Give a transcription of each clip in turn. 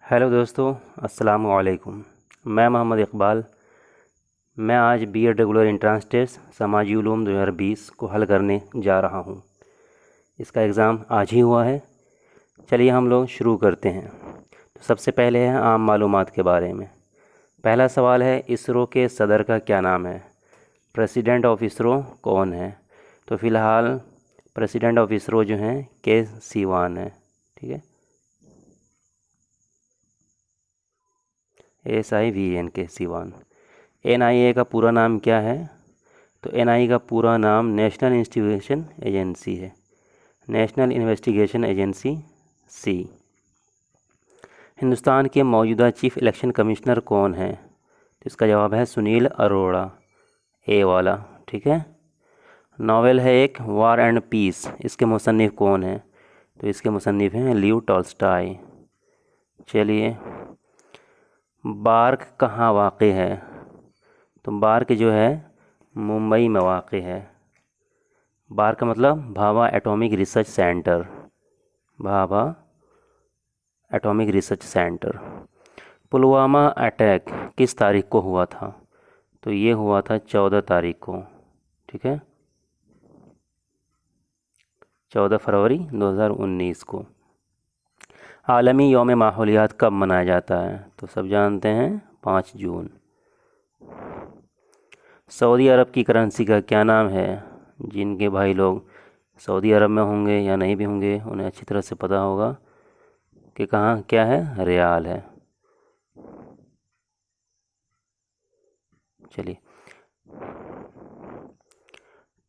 Hello दोस्तों, अस्सलाम वालेकुम। मैं मोहम्मद इकबाल। मैं आज बीएड रेगुलर एंट्रेंस टेस्ट समाजी उलूम 2020 को हल करने जा रहा हूँ। इसका एग्ज़ाम आज ही हुआ है। चलिए हम लोग शुरू करते हैं। तो सबसे पहले है आम मालूमात के बारे में। पहला सवाल है, इसरो के सदर का क्या नाम है? प्रेसिडेंट ऑफ इसरो कौन है? तो फ़िलहाल प्रेसिडेंट ऑफ इसरो जो हैं के सीवान है। ठीक है, SIVAN के सीवान। NIA का पूरा नाम क्या है? तो NIA का पूरा नाम नेशनल इंस्टीट्यूशन एजेंसी है, नेशनल इन्वेस्टिगेशन एजेंसी सी। हिंदुस्तान के मौजूदा चीफ इलेक्शन कमिश्नर कौन है? तो इसका जवाब है सुनील अरोड़ा, ए वाला। ठीक है। नावल है एक, वार एंड पीस, इसके मुसन्निफ़ कौन है? तो इसके मुसन्निफ़ हैं लियो टॉल्स्टॉय। चलिए, बार्क कहाँ वाक़ है? तो बार्क जो है मुंबई में वाक़ है। बार्क का मतलब Bhabha atomic research centre, Bhabha atomic research centre. Pulwama attack किस तारीख को हुआ था? तो ये हुआ था 14 तारीख को। ठीक है, 14 फरवरी 2019 को। आलमी यौम माहौलियात कब मनाया जाता है? तो सब जानते हैं, 5 जून। सऊदी अरब की करेंसी का क्या नाम है? जिनके भाई लोग सऊदी अरब में होंगे या नहीं भी होंगे उन्हें अच्छी तरह से पता होगा कि कहाँ क्या है, रियाल है। चलिए,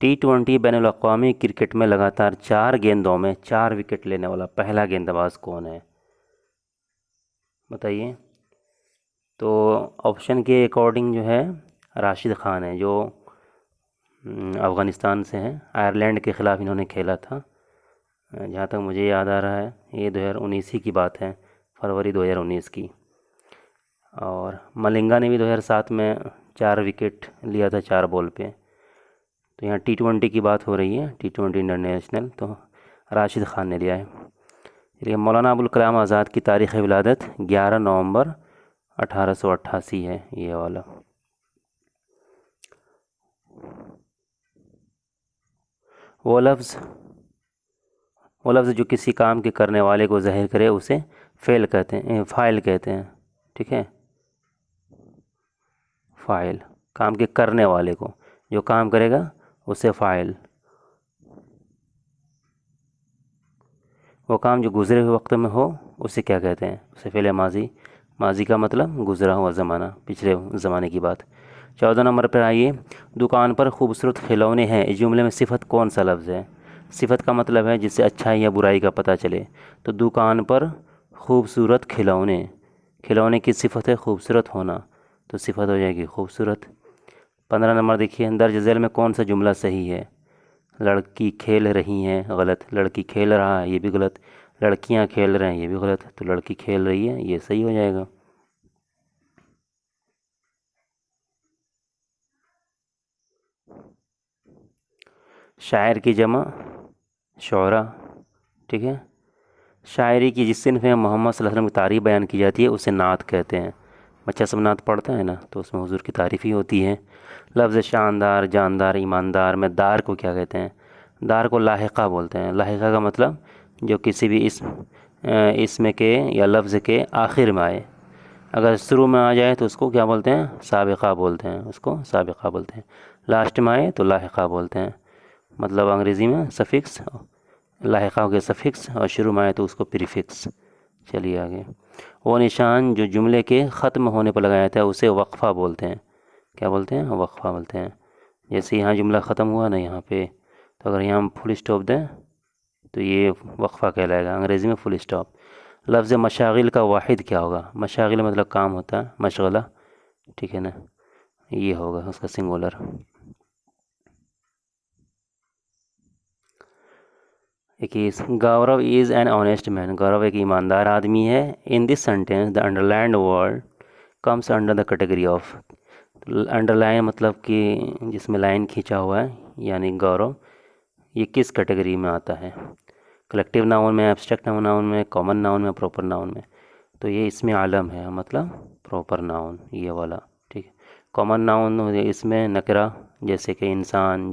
T20 बैनुल-अक़वामी क्रिकेट में लगातार 4 गेंदों में 4 विकेट लेने वाला पहला गेंदबाज कौन है? बताइए। तो ऑप्शन के अकॉर्डिंग जो है राशिद ख़ान है, जो अफ़गानिस्तान से हैं। आयरलैंड के ख़िलाफ़ इन्होंने खेला था, जहाँ तक मुझे याद आ रहा है। ये 2019 ही की बात है, फरवरी 2019 की। और मलिंगा ने भी 2007 में 4 विकेट लिया था 4 बॉल पे। तो यहाँ T20 की बात हो रही है, T20 इंटरनेशनल, तो राशिद ख़ान ने लिया है। चलिए, मौलाना अबुल कलाम आज़ाद की तारीख़ विलादत 11 नवंबर 1888 है, ये वाला। वो लफ्ज़ वो लफ्ज़ जो किसी काम के करने वाले को ज़ाहिर करे उसे फ़ेल कहते हैं, फ़ाइल कहते हैं। ठीक है, फ़ाइल, काम के करने वाले को, जो काम करेगा उसे फ़ाइल। वो काम जो गुज़रे हुए वक्त में हो उसे क्या कहते हैं? उसे फ़ेल माजी। माजी का मतलब गुज़रा हुआ ज़माना, पिछले ज़माने की बात। 14 नंबर पर आइए, दुकान पर खूबसूरत खिलौने हैं, इस जुमले में सिफत कौन सा लफ्ज़ है? सिफत का मतलब है जिससे अच्छाई या बुराई का पता चले। तो दुकान पर खूबसूरत खिलौने, खिलौने की सिफत है खूबसूरत होना, तो सिफत हो जाएगी खूबसूरत। 15 नंबर देखिए, दर्ज झेल में कौन सा जुमला सही है? लड़की खेल रही हैं, गलत। लड़की खेल रहा है, ये भी गलत। लड़कियां खेल रहे हैं, ये भी गलत। तो लड़की खेल रही है, ये सही हो जाएगा। शायर की जमा शुअरा। ठीक है, शायरी की जिस सिन्फ में मोहम्मद सल्लल्लाहु अलैहि वसल्लम की तारीफ़ बयान की जाती है उसे नात कहते हैं। बच्चा सब नात पढ़ता है ना, तो उसमें हुजूर की तारीफ़ ही होती है। लफ्ज़ शानदार, जानदार, ईमानदार में दार को क्या कहते हैं? दार को लाहिक़ा बोलते हैं। लाहिक़ा का मतलब जो किसी भी इसम के या लफ्ज़ के आखिर में आए। अगर शुरू में आ जाए तो उसको क्या बोलते हैं? साबिक़ा बोलते हैं, उसको साबिक़ा बोलते हैं। लास्ट में आए तो लाहिक़ा बोलते हैं। मतलब अंग्रेज़ी में सफ़िक्स, लाहिक़ा हो गया सफ़िक्स, और शुरू में आए तो उसको प्रीफिक्स। चलिए आगे। वो निशान जो जुमले के ख़त्म होने पर लगाया जाता है उसे वक्फ़ा बोलते हैं। क्या बोलते हैं? वक्फ़ा बोलते हैं। जैसे यहाँ जुमला ख़त्म हुआ ना यहाँ पे, तो अगर यहाँ हम फुल स्टॉप दें तो ये वक्फ़ा कहलाएगा, अंग्रेज़ी में फुल स्टॉप। लफ्ज़ मशागिल का वाहिद क्या होगा? मशागिल मतलब काम होता है, मशगला। ठीक है ना, ये होगा उसका singular. 21, Gaurav is an honest man, Gaurav एक ईमानदार आदमी है। In this sentence the underlined word comes under the category of. Underline मतलब कि जिसमें लाइन खींचा हुआ है, यानी गौरव, ये किस कैटेगरी में आता है? कलेक्टिव नाउन में, एब्स्ट्रैक्ट नाउन में, कॉमन नाउन में, प्रॉपर नाउन में? तो ये इसमें आलम है, मतलब प्रॉपर नाउन ये वाला। ठीक है। कॉमन नाउन हो गया इसमें नकरा, जैसे कि इंसान,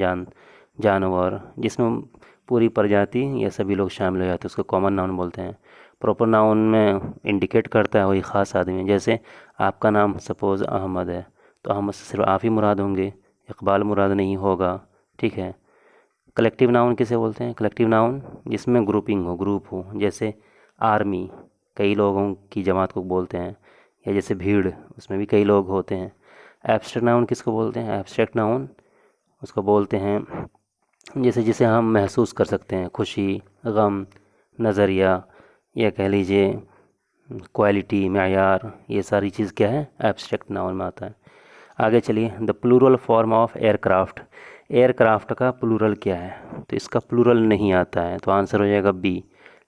जानवर, जिसमें पूरी प्रजाति या सभी लोग शामिल हो जाते हैं उसको कॉमन नाउन बोलते हैं। प्रॉपर नाउन में इंडिकेट करता है वही ख़ास आदमी। जैसे आपका नाम सपोज़ अहमद है, तो अहमद से सिर्फ आप ही मुराद होंगे, इकबाल मुराद नहीं होगा। ठीक है। कलेक्टिव नाउन किसे बोलते हैं? कलेक्टिव नाउन जिसमें ग्रुपिंग हो, ग्रुप हो, जैसे आर्मी कई लोगों की जमात को बोलते हैं, या जैसे भीड़ उसमें भी कई लोग होते हैं। एब्स्ट्रैक्ट नाउन किसको बोलते हैं? एब्स्ट्रैक्ट नाउन उसको बोलते हैं जैसे जिसे हम महसूस कर सकते हैं, खुशी, गम, नज़रिया, या कह लीजिए क्वालिटी, मेयार, ये सारी चीज़ क्या है? एब्स्ट्रैक्ट नाउन में आता है। आगे चलिए, the plural form of aircraft. Aircraft का प्लूरल क्या है? तो इसका प्लूरल नहीं आता है, तो आंसर हो जाएगा बी।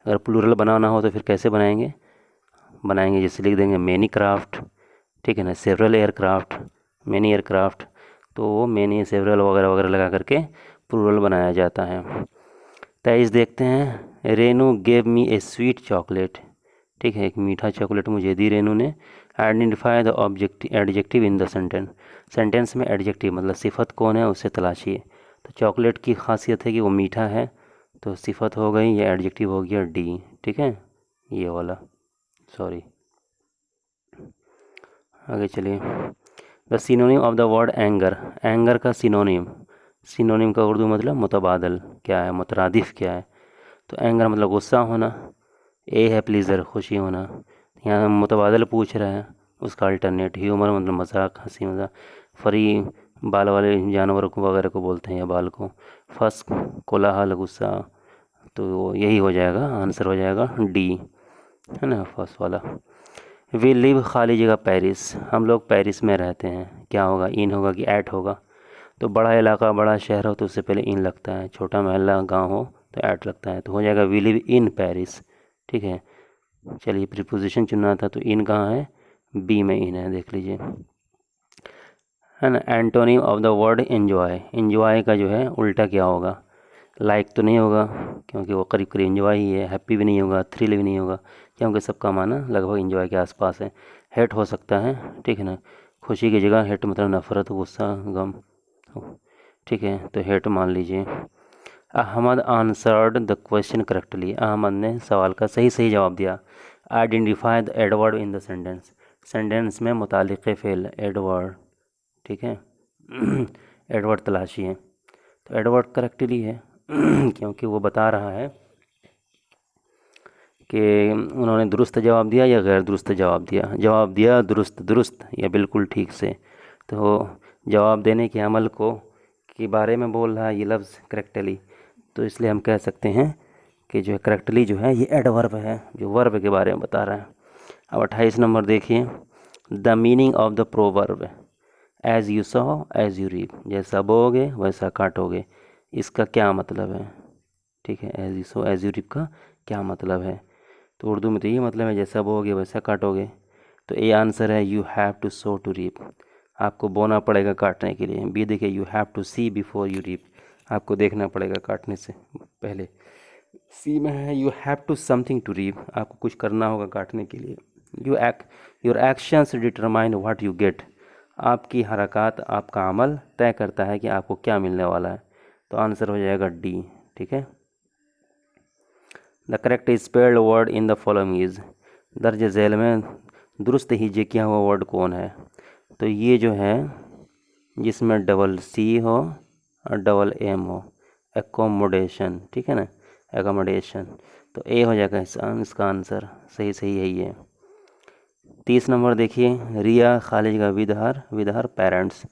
अगर प्लूरल बनाना हो तो फिर कैसे बनाएंगे जैसे लिख देंगे मैनी क्राफ्ट। ठीक है ना, सेवरल एयरक्राफ्ट, मैनी एयरक्राफ्ट, तो मैनी, सेवरल वगैरह वगैरह लगा करके प्लूरल बनाया जाता है। 23 देखते हैं, रेनू गेव मी ए स्वीट चॉकलेट। ठीक है, एक मीठा चॉकलेट मुझे दी रेनू ने। Identify the adjective in the sentence. Sentence में एडजेक्टिव मतलब सिफत कौन है उसे तलाशिए। तो चॉकलेट की खासियत है कि वो मीठा है, तो सिफत हो गई, या एडजेक्टिव हो गया डी। ठीक है, ये वाला, सॉरी। आगे चलिए, the synonym of the word anger. Anger का सिनोनिम का उर्दू मतलब मुतबादल क्या है, मुतरादिफ क्या है? तो एंगर मतलब गुस्सा होना, ए है प्लीज़र, खुशी होना। यहाँ मुतबादल पूछ रहा है, उसका अल्टरनेट। ह्यूमर मतलब मजाक, हंसी मजाक। फरी बाल वाले जानवरों को वगैरह को बोलते हैं, या बाल को। फर्स्ट कोलाहल, गुस्सा, तो यही हो जाएगा, आंसर हो जाएगा डी, है ना, फर्स्ट वाला। वी लिव खाली जगह पेरिस, हम लोग पेरिस में रहते हैं, क्या होगा? इन होगा कि ऐट होगा? तो बड़ा इलाका, बड़ा शहर हो तो उससे पहले इन लगता है, छोटा मोहल्ला, गांव हो तो ऐट लगता है, तो हो जाएगा वी लिव इन पेरिस। ठीक है। चलिए, प्रीपोजिशन चुनना था, तो इन कहाँ है? बी में इन है, देख लीजिए, है ना। Antonym of the word enjoy. Enjoy का जो है उल्टा क्या होगा? लाइक तो नहीं होगा, क्योंकि वो करीब करीब एंजॉय ही है। हैप्पी भी नहीं होगा, थ्रिल भी नहीं होगा, क्योंकि सबका माना लगभग एंजॉय के आसपास है। हेट हो सकता है, ठीक है ना, खुशी की जगह हेट मतलब नफ़रत, गुस्सा, गम। ठीक है, तो हेट मान लीजिए। Ahmad answered the question correctly. Ahmad ने सवाल का सही सही जवाब दिया। Identify the adverb in the sentence. Sentence में मुतालिक़ फ़ेल एडवर्ड। ठीक है। एडवर्ड तलाशिए, तो एडवर्ड करेक्टली है क्योंकि वो बता रहा है कि उन्होंने दुरुस्त जवाब दिया या गैर दुरुस्त जवाब दिया। जवाब दिया दुरुस्त, दुरुस्त या बिल्कुल ठीक से। तो जवाब देने के अमल को के बारे में बोल रहा है ये लफ्ज़ करेक्टली, तो इसलिए हम कह सकते हैं कि जो है करेक्टली जो है ये एडवर्ब है, जो वर्ब के बारे में बता रहा है। अब 28 नंबर देखिए, the meaning of the proverb. As you sow as you reap, जैसा बोओगे वैसा काटोगे, इसका क्या मतलब है? ठीक है, as you sow as you reap का क्या मतलब है? तो उर्दू में तो ये मतलब है जैसा बोओगे वैसा काटोगे। तो ए आंसर है you have to sow to reap, आपको बोना पड़ेगा काटने के लिए। बी देखिए, you have to see before you reap, आपको देखना पड़ेगा काटने से पहले। सी में है you have to something to reap, आपको कुछ करना होगा काटने के लिए। Your actions determine what you get, आपकी हरकत, आपका अमल तय करता है कि आपको क्या मिलने वाला है। तो आंसर हो जाएगा डी। ठीक है। The correct spelled word in the following is. दर्ज झैल में दुरुस्त हीजे किया हुआ वर्ड कौन है? तो ये जो है जिसमें डबल सी हो और डबल एम हो, एकोमोडेशन। ठीक है ना, एकोमोडेशन, तो ए हो जाएगा इसका आंसर। सही सही है ये। 30 नंबर देखिए, रिया खालिज का with her parents.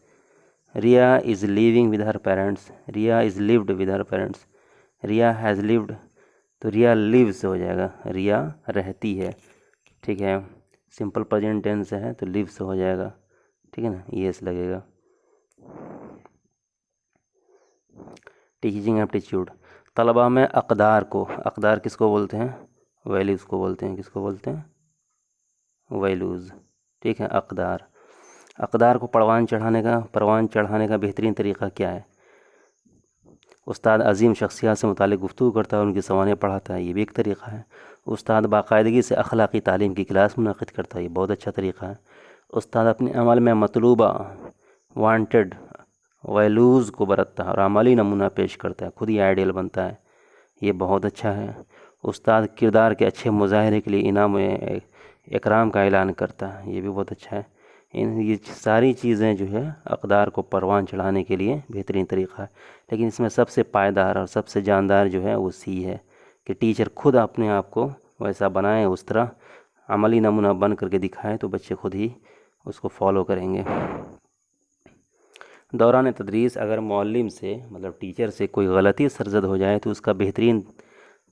Riya is living with her parents, Riya is lived with her parents, Riya has lived, तो रिया लिव्स हो जाएगा, रिया रहती है। ठीक है, सिंपल प्रेजेंट टेंस है तो लिव्स हो जाएगा। ठीक है ना, यस लगेगा। Teaching aptitude. तलबा में अक़दार किसको बोलते हैं? वैल्यूज़ को बोलते हैं। किसको बोलते हैं? वैल्यूज़। ठीक है, अक़दार को परवान चढ़ाने का बेहतरीन तरीक़ा क्या है? उस्ताद अजीम शख्सियत से मुतालिक गुफ्तगू करता है, उनकी सवानें पढ़ाता है, ये भी एक तरीक़ा है। उस्ताद बाकायदगी से अखलाक़ी तालीम की क्लास मुनक़िद करता है, ये बहुत अच्छा तरीक़ा है। उस्ताद अपने अमल में मतलूबा वांटेड वैल्यूज़ को बरतता है और अमली नमूना पेश करता है, खुद ही आइडियल बनता है, ये बहुत अच्छा है। उस्ताद किरदार के अच्छे मुजाहरे के लिए इनाम इकराम का ऐलान करता है, ये भी बहुत अच्छा है। ये सारी चीज़ें जो है अक़दार को परवान चढ़ाने के लिए बेहतरीन तरीक़ा है। लेकिन इसमें सबसे पायदार और सबसे जानदार जो है वो सी है कि टीचर खुद अपने आप को वैसा बनाए, उस तरह अमली नमूना बन करके दिखाए, तो बच्चे खुद ही उसको फॉलो करेंगे। दौरान तदरीस अगर मौल्लिम से मतलब टीचर से कोई गलती सरजद हो जाए तो उसका बेहतरीन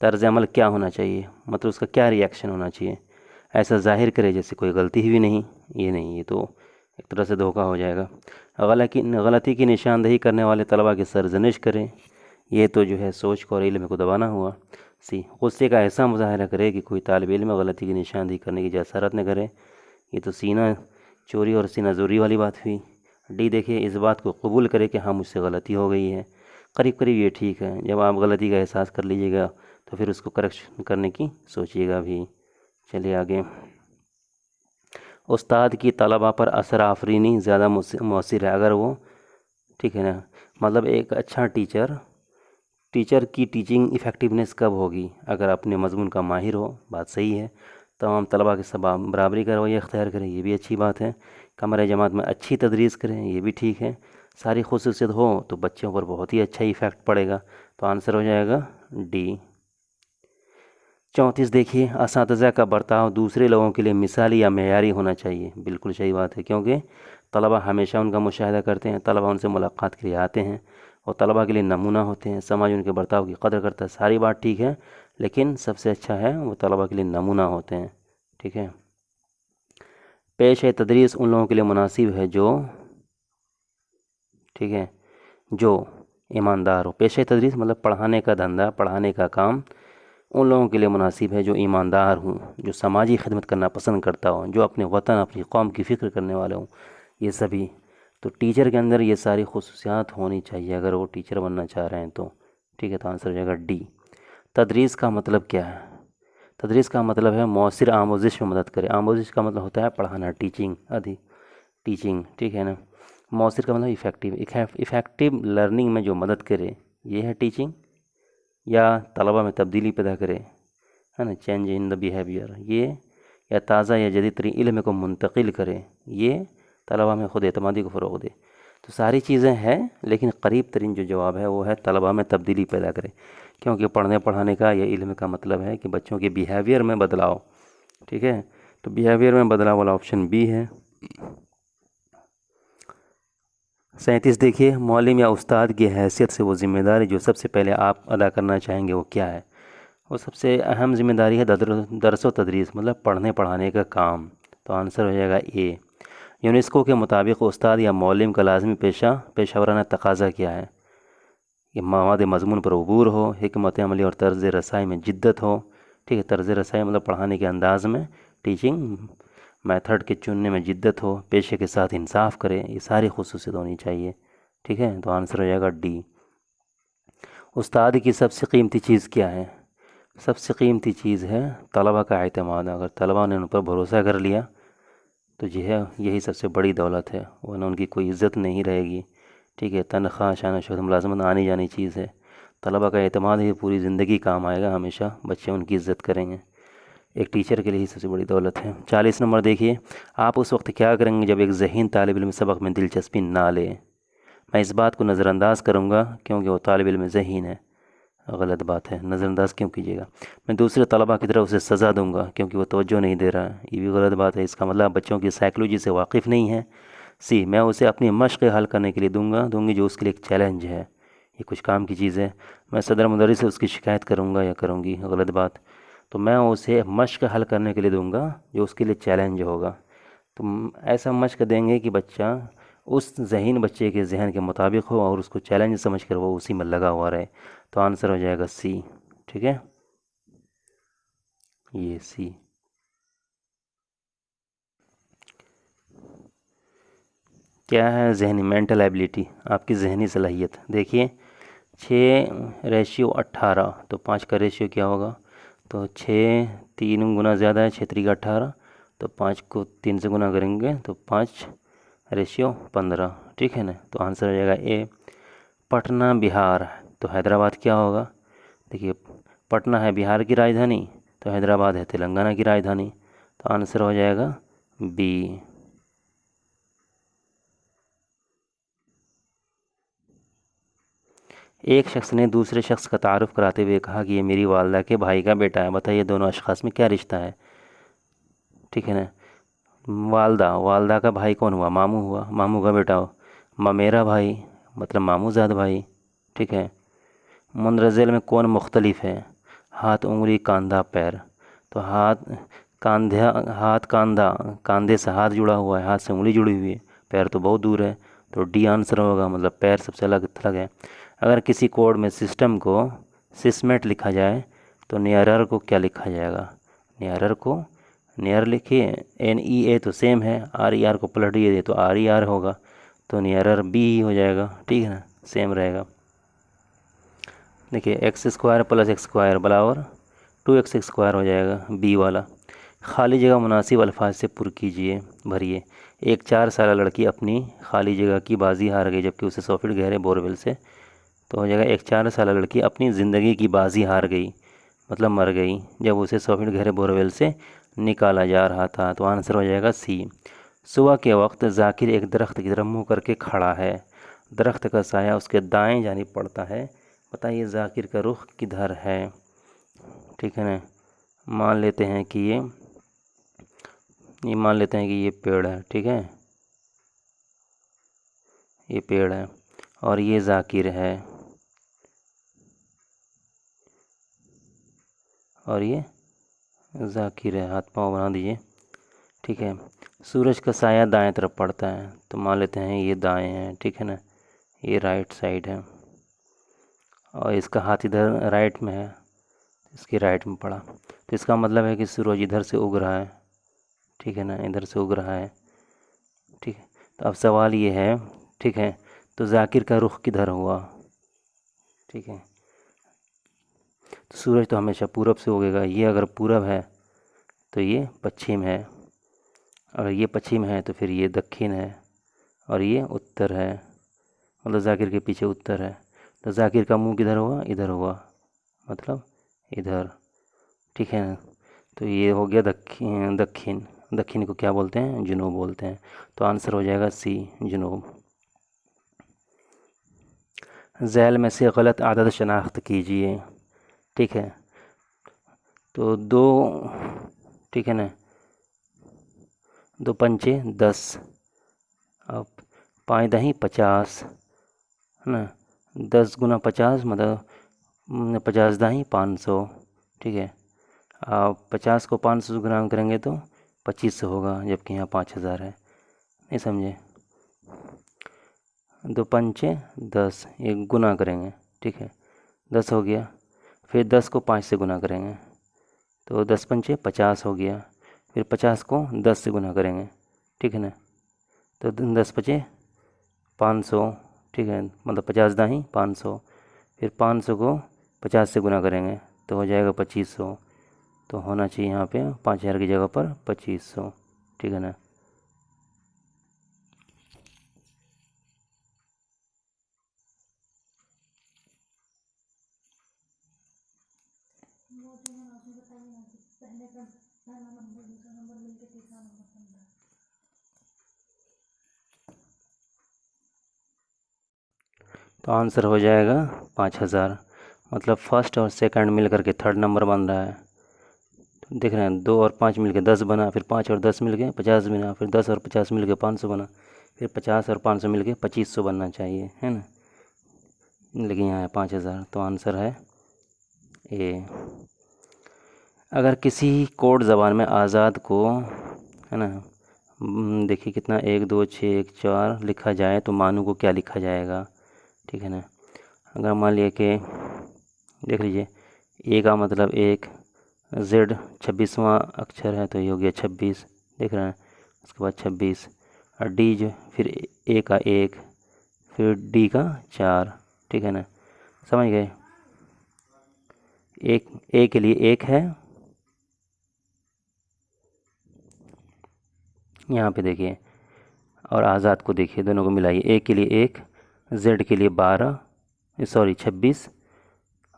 तर्ज अमल क्या होना चाहिए, मतलब उसका क्या रिएक्शन होना चाहिए। ऐसा ज़ाहिर करे जैसे कोई गलती हुई नहीं, ये नहीं, ये तो एक तरह से धोखा हो जाएगा। गलती की निशानदेही करने वाले तलबा की सरजनिश करें, ये तो जो है सोच को और इल्म को दबाना हुआ। सी, गुस्से का ऐसा मुजाहरा करे कि कोई तालिब इल्म गलती की निशानदेही करने की जसारत न करे, ये तो सीना चोरी और सीना जोरी वाली बात हुई। डी, देखिए इस बात को कबूल करे कि हाँ मुझसे गलती हो गई है, करीब करीब ये ठीक है। जब आप गलती का एहसास कर लीजिएगा तो फिर उसको करेक्शन करने की सोचिएगा भी। चलिए आगे। उस्ताद की तलबा पर असर आफरीनी ज़्यादा मौसर है अगर वो, ठीक है ना, मतलब एक अच्छा टीचर की टीचिंग इफ़ेक्टिवनेस कब होगी, अगर अपने मज़मून का माहिर हो, बात सही है। तमाम तलबा के सब बराबरी का रवैया अख्तियार करें, ये भी अच्छी बात है। कमरे जमात में अच्छी तदरीस करें, ये भी ठीक है। सारी खुसूसियत हो तो बच्चों पर बहुत ही अच्छा इफ़ेक्ट पड़ेगा, तो आंसर हो जाएगा डी। 34 देखिए, असातिज़ा का बर्ताव दूसरे लोगों के लिए मिसाली या मेयारी होना चाहिए। बिल्कुल सही बात है, क्योंकि तलबा हमेशा उनका मुशाहिदा करते हैं, तलबा उनसे मुलाकात के लिए आते हैं और तलबा के लिए नमूना होते हैं, समाज उनके बर्ताव की कदर करता है। सारी बात ठीक है, लेकिन सबसे अच्छा है वो तलबा के लिए नमूना होते हैं, ठीक है। पेश है तदरीस उन लोगों के लिए मुनासिब है जो, ठीक है, जो ईमानदार हो। पेश है तदरीस मतलब पढ़ाने का धंधा, पढ़ाने का काम उन लोगों के लिए मुनासिब है जो ईमानदार हों, जो समाजी खिदमत करना पसंद करता हो, जो अपने वतन अपनी कौम की फ़िक्र करने वाले हों, ये सभी। तो टीचर के अंदर ये सारी खुसूसियात होनी चाहिए अगर वो टीचर बनना चाह रहे हैं तो, ठीक है। तो आंसर हो जाएगा डी। तदरीस का मतलब क्या है? तदरीस का मतलब है मौसर आमोजिश में मदद करे। आमोजिश का मतलब होता है पढ़ाना, टीचिंग आदि, टीचिंग, ठीक है ना। मौसर का मतलब इफ़ेक्टिव लर्निंग में जो मदद करे, ये है टीचिंग। या तलबा में तब्दीली पैदा करे, है ना, चेंज इन द बिहेवियर, ये। या ताज़ा या जदीद तरीन इल्म को मुंतकिल करे, ये तलबा में ख़ुद एतमादी को फ़रोग़ दे। तो सारी चीज़ें हैं, लेकिन करीब तरीन जो जवाब है वो है तलबा में तब्दीली पैदा करे, क्योंकि पढ़ने पढ़ाने का या इल्म का मतलब है कि बच्चों के बिहेवियर में बदलाव, ठीक है। तो बिहेवियर में बदलाव वाला ऑप्शन बी है। 37 देखिए, मौलिम या उस्ताद की हैसियत से वो ज़िम्मेदारी जो सबसे पहले आप अदा करना चाहेंगे वो क्या है? वो सबसे अहम ज़िम्मेदारी है दरस व तदरीस, मतलब पढ़ने पढ़ाने का काम। तो आंसर हो जाएगा ए। यूनेस्को के मुताबिक उस्ताद या मौलिम का लाजमी पेशावराना तकाज़ा क्या है? कि मवाद मज़मून पर अबूर हो, हिकमत अमली और तर्ज़ रसाई में जिद्दत हो, ठीक है। तर्ज़ रसाई मतलब पढ़ाने के अंदाज़ में, टीचिंग मेथड के चुनने में जिद्दत हो, पेशे के साथ इंसाफ करे, ये सारी खुसूसियत होनी चाहिए, ठीक है। तो आंसर हो जाएगा डी। उस्ताद की सबसे कीमती चीज़ क्या है? सबसे कीमती चीज़ है तलबा का एतमाद। अगर तलबा ने उन पर भरोसा कर लिया तो जो है यही सबसे बड़ी दौलत है, वरना उनकी कोई इज़्ज़त नहीं रहेगी, ठीक है। तनख्वाह शान शौहरत मुलाजमत आनी जानी चीज़ है, तलबा का एतमाद ही पूरी ज़िंदगी काम आएगा, हमेशा बच्चे उनकी इज़्ज़त करेंगे। एक टीचर के लिए ही सबसे बड़ी दौलत है। 40 नंबर देखिए, आप उस वक्त क्या करेंगे जब एक ज़हीन तालिब इल्म सबक में दिलचस्पी ना ले? मैं इस बात को नज़रअंदाज करूँगा क्योंकि वो तालिब इल्म ज़हीन है। गलत बात है, नज़रअंदाज क्यों कीजिएगा। मैं दूसरे तलबा की तरफ उसे सज़ा दूंगा क्योंकि वो तवज्जो नहीं दे रहा है, ये भी गलत बात है। इसका मतलब बच्चों की साइकोलॉजी से वाकिफ़ नहीं है। सी, मैं उसे अपनी मश्क़ हल करने के लिए दूंगी जो उसके लिए एक चैलेंज है, ये कुछ काम की चीज़ है। मैं सदर मुदर्रिस से उसकी शिकायत करूँगा या करूँगी, गलत बात। तो मैं उसे मश्क़ हल करने के लिए दूंगा जो उसके लिए चैलेंज होगा। तो ऐसा मश्क़ देंगे कि बच्चा उस ज़हीन बच्चे के जहन के मुताबिक हो और उसको चैलेंज समझ कर वो उसी में लगा हुआ रहे। तो आंसर हो जाएगा सी, ठीक है, ये सी। क्या है जहनी मेंटल एबिलिटी, आपकी जहनी सलाहियत? देखिए 6:18, तो 5 का रेशियो क्या होगा? तो 6 3 गुना ज़्यादा है, 6 3 18, तो 5 को 3 से गुना करेंगे तो 5:15, ठीक है ना। तो आंसर हो जाएगा ए। पटना बिहार, तो हैदराबाद क्या होगा? देखिए, पटना है बिहार की राजधानी, तो हैदराबाद है तेलंगाना की राजधानी, तो आंसर हो जाएगा बी। एक शख्स ने दूसरे शख्स का तारुफ कराते हुए कहा कि ये मेरी वालदा के भाई का बेटा है। बताइए दोनों अशखास में क्या रिश्ता है? ठीक है ना। वालदा, वालदा का भाई कौन हुआ? मामू हुआ, मामू का बेटा हो। ममेरा भाई मतलब मामूजाद भाई, ठीक है। मुंदरजेल में कौन मुख्तलिफ है? हाथ, उंगली, कंधा, पैर। तो कांधा, हाथ, कंधा, कंधे से हाथ जुड़ा हुआ है, हाथ से उंगली जुड़ी हुई है, पैर तो बहुत दूर है, तो डी आंसर होगा, मतलब पैर सबसे अलग थलग है। अगर किसी कोड में सिस्टम को सिसमेट लिखा जाए तो नियरर को क्या लिखा जाएगा? नियरर को नियर लिखिए, NEA तो सेम है, RER को पलट दिए तो RER होगा, तो नियरर बी ही हो जाएगा, ठीक है ना, सेम रहेगा। देखिए x² + x² बराबर 2x² हो जाएगा, बी वाला। खाली जगह मुनासिब अल्फाज से पुर कीजिए, भरिए। एक 4 साल लड़की अपनी खाली जगह की बाजी हार गई जबकि उसे 100 फीट गहरे बोरवेल से, तो हो जाएगा एक 4 साल लड़की अपनी ज़िंदगी की बाजी हार गई, मतलब मर गई जब उसे 100 फीट गहरे बोरवेल से निकाला जा रहा था, तो आंसर हो जाएगा सी। सुबह के वक्त जाकिर एक दरख्त की तरफ मुँह करके खड़ा है, दरख्त का साया उसके दाएं जानिब पड़ता है। बताइए जाकिर का रुख किधर है? ठीक है ना। मान लेते हैं कि ये मान लेते हैं कि ये पेड़ है, ठीक है, ये पेड़ है और ये जाकिर है और ये जाकिर है, हाथ पाँव बना दीजिए, ठीक है। सूरज का साया दाएं तरफ पड़ता है, तो मान लेते हैं ये दाएं है, ठीक है ना, ये राइट साइड है और इसका हाथ इधर राइट में है, इसके राइट में पड़ा, तो इसका मतलब है कि सूरज इधर से उग रहा है, ठीक है ना, इधर से उग रहा है, ठीक है। तो अब सवाल ये है, ठीक है, तो जाकिर का रुख किधर हुआ? ठीक है, तो सूरज तो हमेशा पूरब से उगेगा, ये अगर पूरब है तो ये पश्चिम है, अगर ये पश्चिम है तो फिर ये दक्षिण है और ये उत्तर है, मतलब जाकिर के पीछे उत्तर है, तो जाकिर का मुंह किधर हुआ? इधर हुआ, मतलब इधर, ठीक है ना। तो ये हो गया दक्षिण, दक्षिण, दक्षिण को क्या बोलते हैं? जुनूब बोलते हैं, तो आंसर हो जाएगा सी, जुनूब। झैल में से गलत आदत शनाख्त कीजिए, ठीक है। तो दो, ठीक है ना, 2 पंचे 10, अब 5 दही 50, है ना, 10 गुना 50 मतलब 50 दही 500, ठीक है। आप 50 को 500 से गुना करेंगे तो 2500 होगा, जबकि यहाँ 5000 है, नहीं समझे। 2 पंचे 10, एक गुना करेंगे, ठीक है, 10 हो गया, फिर 10 को 5 से गुना करेंगे तो 10 पंचे 50 हो गया, फिर 50 को 10 से गुना करेंगे, ठीक है ना, तो 10 पचे 500, ठीक है, मतलब 50 दाही 500, फिर 500 को 50 से गुना करेंगे तो हो जाएगा 2500, तो होना चाहिए यहाँ पे 5000 की जगह पर 2500, ठीक है ना। तो आंसर हो जाएगा 5000, मतलब फर्स्ट और सेकंड मिल करके थर्ड नंबर बन रहा है। तो देख रहे हैं 2 और 5 मिल के 10 बना, फिर 5 और 10 मिल के 50 बना, फिर 10 और 50 मिल के 500 बना, फिर 50 और 500 मिल के 2500 बनना चाहिए, है ना, लेकिन यहाँ है 5000, तो आंसर है ए। अगर किसी कोड ज़बान में आज़ाद को, है ना, देखिए कितना 1 2 6 1 4 लिखा जाए तो मानू को क्या लिखा जाएगा? ठीक है ना। अगर मान लिया कि देख लीजिए, ए का मतलब 1, जेड 26वां अक्षर है तो ये हो गया 26, देख रहे हैं, उसके बाद 26, और डी जो फिर ए का 1, फिर डी का 4, ठीक है ना, समझ गए। एक ए के लिए 1 है, यहाँ पे देखिए, और आज़ाद को देखिए, दोनों को मिलाइए, ए के लिए 1, जेड के लिए 12, सॉरी 26,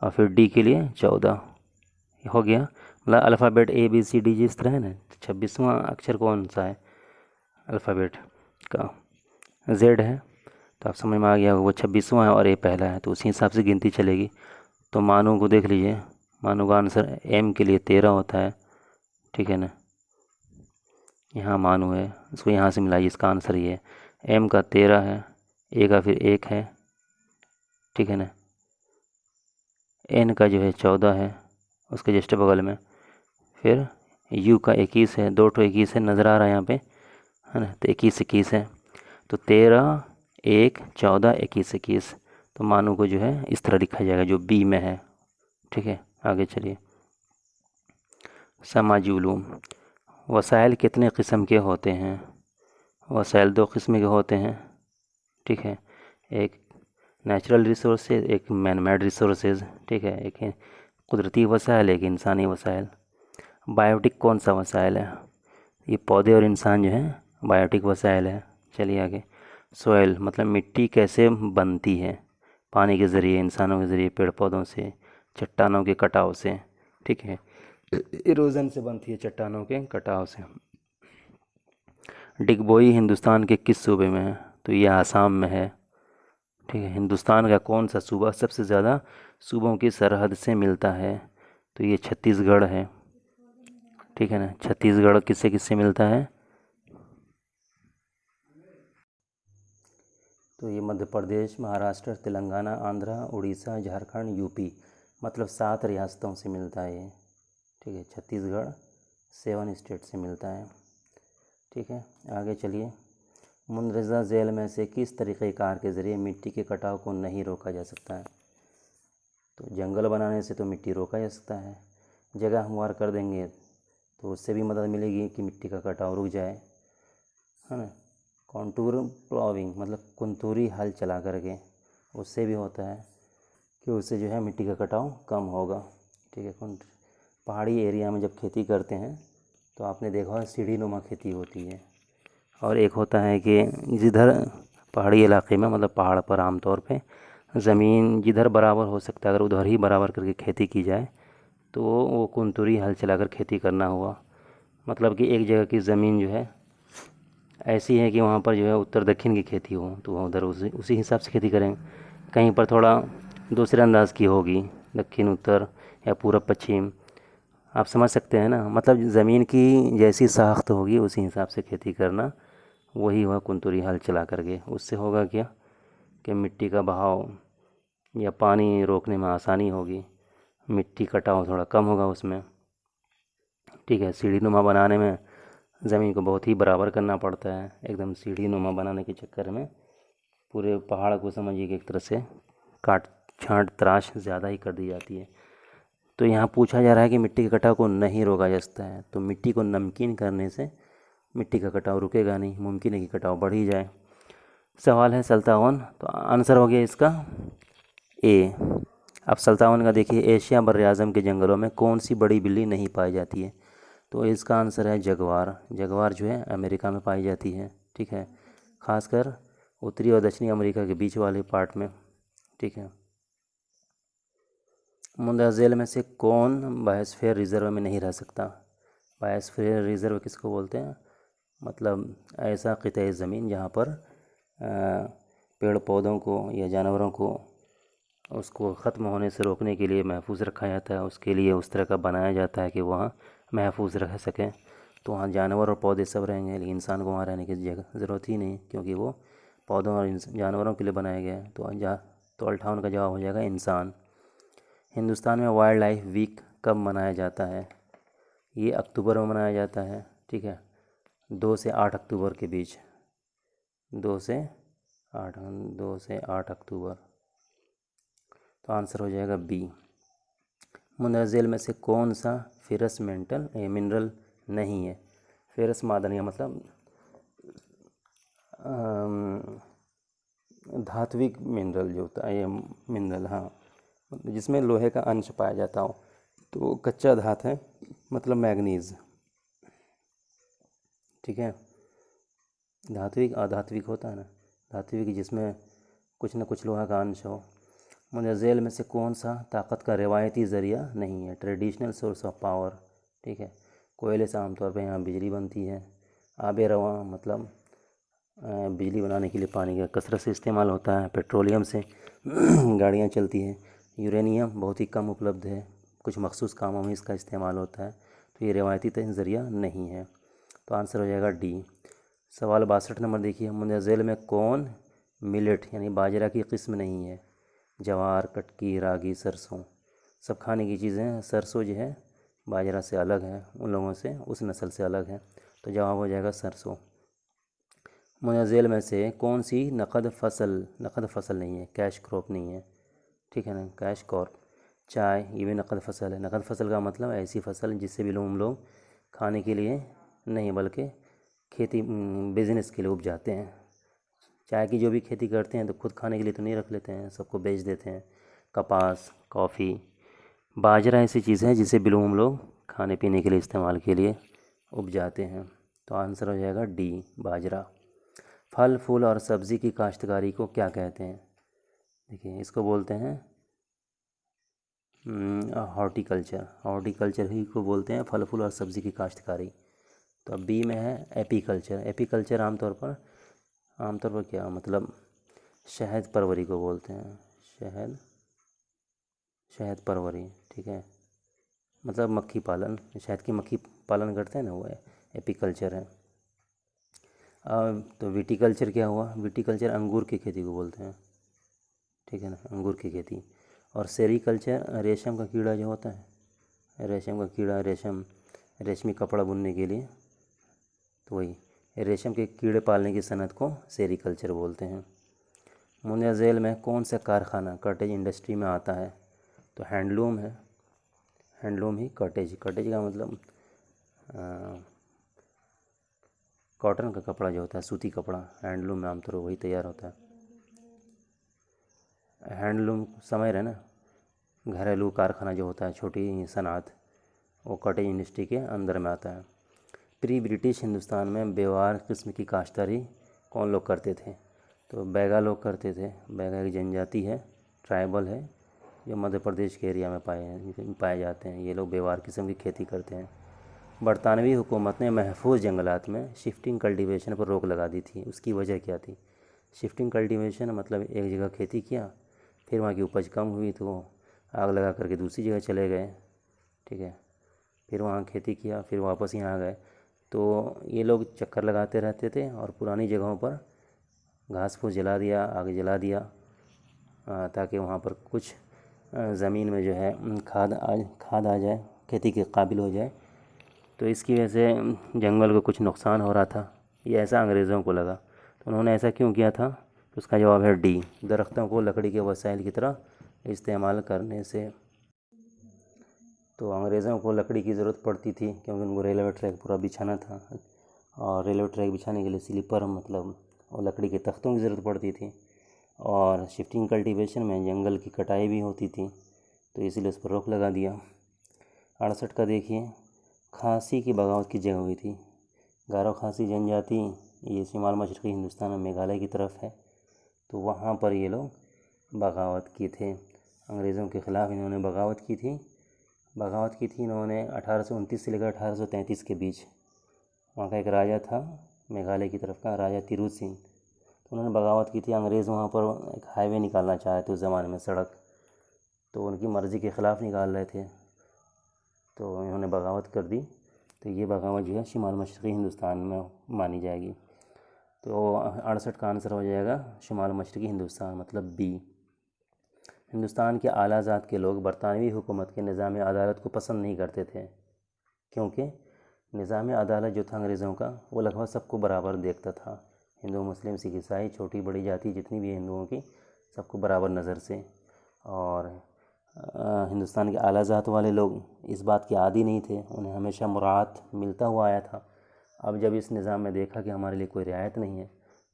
और फिर डी के लिए 14। हो गया। मतलब alphabet A B C D जिस तरह है ना, 26वां अक्षर कौन सा है अल्फ़ाबेट का? जेड है। तो आप समझ में आ गया, वो 26वां है और ए पहला है, तो उसी हिसाब से गिनती चलेगी। तो मानू को देख लीजिए, मानू का आंसर एम के लिए 13 होता है, ठीक है ना। यहाँ मानू है, इसको यहाँ से मिलाइए, इसका आंसर ये है, एम का 13 है, ए का फिर 1 है, ठीक है ना। एन का जो है 14 है, उसके जस्ट बगल में। फिर यू का 21 है, 2 तो 21 है, नज़र आ रहा है यहाँ पे, है ना। तो 21 है, तो 13, 1, 14, 21। तो मानू को जो है इस तरह लिखा जाएगा जो बी में है, ठीक है। आगे चलिए, समाजी उलूम। वसाइल कितने किस्म के होते हैं? वसाइल 2 किस्म के होते हैं, ठीक है। एक नेचुरल रिसोर्सेज, एक मैन मेड रिसोर्सेज, ठीक है। एक है कुदरती वसाइल, एक इंसानी वसाइल। बायोटिक कौन सा वसाइल है? ये पौधे और इंसान जो है बायोटिक वसाइल है। चलिए आगे, सोयल मतलब मिट्टी कैसे बनती है? पानी के ज़रिए, इंसानों के ज़रिए, पेड़ पौधों से, चट्टानों के कटाव से, ठीक है। इरोजन से बनती है, चट्टानों के कटाव से। डिगबोई हिंदुस्तान के किस सूबे में है? तो ये आसाम में है, ठीक है। हिंदुस्तान का कौन सा सूबा सबसे ज़्यादा सूबों की सरहद से मिलता है? तो ये छत्तीसगढ़ है, ठीक है ना। छत्तीसगढ़ किससे किससे मिलता है? तो ये मध्य प्रदेश, महाराष्ट्र, तेलंगाना, आंध्र, उड़ीसा, झारखंड, यूपी, मतलब 7 रियासतों से मिलता है ये, ठीक है। छत्तीसगढ़ 7 स्टेट से मिलता है, ठीक है। आगे चलिए, मुंदरजा झील में से किस तरीक़ेकार के ज़रिए मिट्टी के कटाव को नहीं रोका जा सकता है? तो जंगल बनाने से तो मिट्टी रोका जा सकता है, जगह हमवार कर देंगे तो उससे भी मदद मिलेगी कि मिट्टी का कटाव रुक जाए, है ना। कॉन्टूर प्लॉविंग मतलब कुंतूरी हल चला करके, उससे भी होता है कि उससे जो है मिट्टी का कटाव कम होगा, ठीक है। पहाड़ी एरिया में जब खेती करते हैं तो आपने देखा होगा सीढ़ी नुमा खेती होती है। और एक होता है कि जिधर पहाड़ी इलाके में, मतलब पहाड़ पर आमतौर पे ज़मीन जिधर बराबर हो सकता है, अगर उधर ही बराबर करके खेती की जाए तो वो कुंतुरी हल चलाकर खेती करना हुआ। मतलब कि एक जगह की ज़मीन जो है ऐसी है कि वहाँ पर जो है उत्तर दक्षिण की खेती हो, तो वहाँ उधर उसी हिसाब से खेती करें। कहीं पर थोड़ा दूसरे अंदाज की होगी, दक्षिण उत्तर या पूरब पश्चिम, आप समझ सकते हैं ना। मतलब ज़मीन की जैसी साख्त होगी उसी हिसाब से खेती करना, वही हुआ कुंतुरी हल चला करके। उससे होगा क्या कि मिट्टी का बहाव या पानी रोकने में आसानी होगी, मिट्टी कटाव थोड़ा कम होगा उसमें, ठीक है। सीढ़ी नुमा बनाने में ज़मीन को बहुत ही बराबर करना पड़ता है, एकदम सीढ़ी नुमा बनाने के चक्कर में पूरे पहाड़ को समझिए कि एक तरह से काट छांट तराश ज़्यादा ही कर दी जाती है। तो यहाँ पूछा जा रहा है कि मिट्टी के कटाव को नहीं रोका जा सकता है, तो मिट्टी को नमकीन करने से मिट्टी का कटाव रुकेगा नहीं, मुमकिन है कि कटाव बढ़ ही जाए। सवाल है सल्तावन, तो आंसर हो गया इसका ए। अब सल्तावन का देखिए, एशिया बर आज़म के जंगलों में कौन सी बड़ी बिल्ली नहीं पाई जाती है? तो इसका आंसर है जगवार। जगवार जो है अमेरिका में पाई जाती है, ठीक है, खासकर उत्तरी और दक्षिणी अमेरिका के बीच वाले पार्ट में, ठीक है। मुंदरा झील में से कौन बायोस्फीयर रिजर्व में नहीं रह सकता? बायोस्फीयर रिजर्व किसको बोलते हैं? मतलब ऐसा क़िता ज़मीन जहाँ पर पेड़ पौधों को या जानवरों को उसको ख़त्म होने से रोकने के लिए महफूज रखा जाता है, उसके लिए उस तरह का बनाया जाता है कि वहाँ महफूज रह सकें। तो वहाँ जानवर और पौधे सब रहेंगे, लेकिन इंसान को वहाँ रहने की जगह ज़रूरत ही नहीं, क्योंकि वो पौधों और जानवरों के लिए बनाया गया है। तो 58 का जवाब हो जाएगा इंसान। हिंदुस्तान में वाइल्ड लाइफ वीक कब मनाया जाता है? ये अक्टूबर में मनाया जाता है, ठीक है, 2 से 8 अक्टूबर के बीच, 2 से 8 2 से 8 अक्टूबर। तो आंसर हो जाएगा बी। मुंदरा झील में से कौन सा फेरस मेंटल मिनरल नहीं है? फेरस मादनिया मतलब धात्विक मिनरल जो होता है, ये मिनरल, हाँ, जिसमें लोहे का अंश पाया जाता हो, तो कच्चा धात है, मतलब मैग्नीज़, ठीक है। धात्विक अधात्विक होता है ना, धात्विक जिसमें कुछ न कुछ लोहा का अंश हो। मुंदरजेल में से कौन सा ताकत का रिवायती ज़रिया नहीं है, ट्रेडिशनल सोर्स ऑफ पावर। ठीक है, कोयले से आमतौर पर यहाँ बिजली बनती है। आब रवा मतलब बिजली बनाने के लिए पानी का कसरत से इस्तेमाल होता है। पेट्रोलियम से गाड़ियाँ चलती हैं। यूरेनियम बहुत ही कम उपलब्ध है, कुछ मखसूस कामों में इसका इस्तेमाल होता है, तो ये रिवायती ज़रिया नहीं है। तो आंसर हो जाएगा डी। सवाल 62 नंबर देखिए, मुंदरजेल में कौन मिलेट यानी बाजरा की किस्म नहीं है? जवार, कटकी, रागी, सरसों, सब खाने की चीज़ें हैं। सरसों जो है बाजरा से अलग है, उन लोगों से, उस नस्ल से अलग है, तो जवाब हो जाएगा सरसों। मुंदरजेल में से कौन सी नकद फसल नहीं है, कैश क्रॉप नहीं है। ठीक है ना, कैश क्रॉप। चाय, ये भी नकद फसल है। नकद फसल का मतलब ऐसी फसल जिससे भी हम लोग खाने के लिए नहीं बल्कि खेती बिजनेस के लिए उपजाते हैं। चाय की जो भी खेती करते हैं तो खुद खाने के लिए तो नहीं रख लेते हैं, सबको बेच देते हैं। कपास, कॉफ़ी, बाजरा ऐसी चीज़ है जिसे बिलो हम लोग खाने पीने के लिए इस्तेमाल के लिए उपजाते हैं। तो आंसर हो जाएगा डी, बाजरा। फल फूल और सब्ज़ी की काश्तकारी को क्या कहते हैं? देखिए, इसको बोलते हैं हॉर्टिकल्चर ही को बोलते हैं फल फूल और सब्ज़ी की काश्तकारी। तो अब बी में है एपीकल्चर। एपीकल्चर आमतौर पर क्या मतलब शहद परवरी को बोलते हैं, शहद परवरी। ठीक है, मतलब मक्खी पालन, शहद की मक्खी पालन करते हैं ना, वो है एपीकल्चर है। तो विटीकल्चर क्या हुआ? विटीकल्चर अंगूर की खेती को बोलते हैं। ठीक है ना, अंगूर की खेती। और सेरीकल्चर रेशम का कीड़ा जो होता है, रेशम का कीड़ा, रेशमी कपड़ा बुनने के लिए, तो वही रेशम के कीड़े पालने की सनत को सेरीकल्चर बोलते हैं। मुंदरजेल में कौन सा कारखाना कॉटेज इंडस्ट्री में आता है? तो हैंडलूम है, हैंडलूम ही कॉटेज का मतलब कॉटन का कपड़ा जो होता है, सूती कपड़ा, हैंडलूम में आमतौर पर वही तैयार होता है। हैंडलूम समझ रहे ना, घरेलू कारखाना जो होता है, छोटी सनात, वो कॉटेज इंडस्ट्री के अंदर में आता है। प्री ब्रिटिश हिंदुस्तान में बेवार किस्म की काश्तकारी कौन लोग करते थे? तो बैगा लोग करते थे। बैगा एक जनजाति है, ट्राइबल है, जो मध्य प्रदेश के एरिया में पाए जाते हैं। ये लोग बेवार किस्म की खेती करते हैं। बरतानवी हुकूमत ने महफूज जंगलात में शिफ्टिंग कल्टीवेशन पर रोक लगा दी थी, उसकी वजह क्या थी? शिफ्टिंग कल्टीवेशन मतलब एक जगह खेती किया, फिर वहाँ की उपज कम हुई तो आग लगा करके दूसरी जगह चले गए। ठीक है, फिर वहाँ खेती किया, फिर वापस यहाँ आ गए। तो ये लोग चक्कर लगाते रहते थे और पुरानी जगहों पर घास फूस जला दिया, आग जला दिया, ताकि वहाँ पर कुछ ज़मीन में जो है खाद आ जाए, खेती के काबिल हो जाए। तो इसकी वजह से जंगल को कुछ नुकसान हो रहा था, ये ऐसा अंग्रेज़ों को लगा। तो उन्होंने ऐसा क्यों किया था? तो उसका जवाब है डी, दरख्तों को लकड़ी के वसाइल की तरह इस्तेमाल करने से। तो अंग्रेज़ों को लकड़ी की ज़रूरत पड़ती थी क्योंकि उनको रेलवे ट्रैक पूरा बिछाना था, और रेलवे ट्रैक बिछाने के लिए स्लीपर मतलब और लकड़ी के तख्तों की ज़रूरत पड़ती थी, और शिफ्टिंग कल्टीवेशन में जंगल की कटाई भी होती थी, तो इसलिए उस पर रोक लगा दिया। 68 का देखिए, खांसी की बगावत की जगह हुई थी। गारो खासी जनजाति ये शिमाल मशरक़ी हिंदुस्तान में मेघालय की तरफ है, तो वहाँ पर ये लोग बगावत किए थे, अंग्रेज़ों के ख़िलाफ़ इन्होंने बगावत की थी इन्होंने 1829 से लेकर 1833 के बीच। वहाँ का एक राजा था मेघालय की तरफ का, राजा तिरुत सिंह, तो उन्होंने बगावत की थी। अंग्रेज़ वहाँ पर एक हाईवे निकालना चाहे थे उस ज़माने में, सड़क, तो उनकी मर्ज़ी के ख़िलाफ़ निकाल रहे थे, तो इन्होंने बगावत कर दी। तो ये बगावत जो है शिमाल मशरक़ी हिंदुस्तान में मानी जाएगी। तो 68 का आंसर हो जाएगा शिमाल मशरक़ी हिंदुस्तान, मतलब बी। हिंदुस्तान के आला ज़ात के लोग बरतानवी हुकूमत के निज़ाम अदालत को पसंद नहीं करते थे, क्योंकि निज़ाम अदालत जो था अंग्रेज़ों का, वो लगभग सबको बराबर देखता था। हिंदू, मुस्लिम, सिख, ईसाई, छोटी बड़ी जाति जितनी भी हिंदुओं की, सबको बराबर नज़र से। और हिंदुस्तान के आला ज़ात वाले लोग इस बात के आदी नहीं थे, उन्हें हमेशा मुराद मिलता हुआ आया था। अब जब इस निज़ाम में देखा कि हमारे लिए कोई रियायत नहीं है,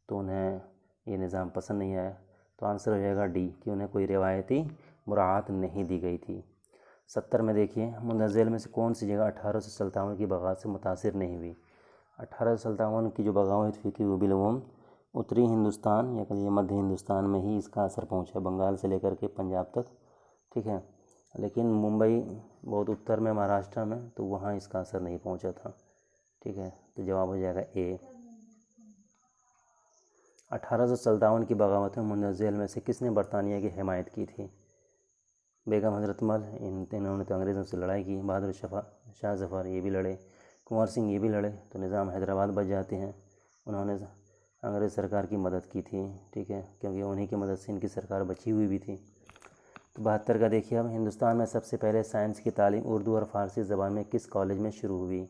तो उन्हें ये निज़ाम पसंद नहीं आया। तो आंसर हो जाएगा डी, कि उन्हें कोई रिवायती मुराद नहीं दी गई थी। 70 में देखिए, मुंदरजेल में से कौन सी जगह 1857 की बगावत से मुतासिर नहीं हुई? 1857 की जो बगावत हुई थी वो बिलवम उत्तरी हिंदुस्तान या कहिए मध्य हिंदुस्तान में ही इसका असर पहुंचा, बंगाल से लेकर के पंजाब तक, ठीक है। लेकिन मुंबई बहुत उत्तर में, महाराष्ट्र में, तो वहाँ इसका असर नहीं पहुंचा था, ठीक है। तो जवाब हो जाएगा ए। 1857 की बगावत में मुंदर जेल में से किसने बरतानिया की हिमायत की थी? बेगम हजरत महल, इन्होंने तो अंग्रेज़ों से लड़ाई की। बहादुर शाह जफ़र ये भी लड़े, कुंवर सिंह ये भी लड़े, तो निज़ाम हैदराबाद बच जाते हैं। उन्होंने अंग्रेज़ सरकार की मदद की थी, ठीक है, क्योंकि उन्हीं की मदद से इनकी सरकार बची हुई भी थी। तो 72 का देखिए अब, हिंदुस्तान में सबसे पहले साइंस की तालीम उर्दू और फ़ारसी ज़बान में किस कॉलेज में शुरू हुई?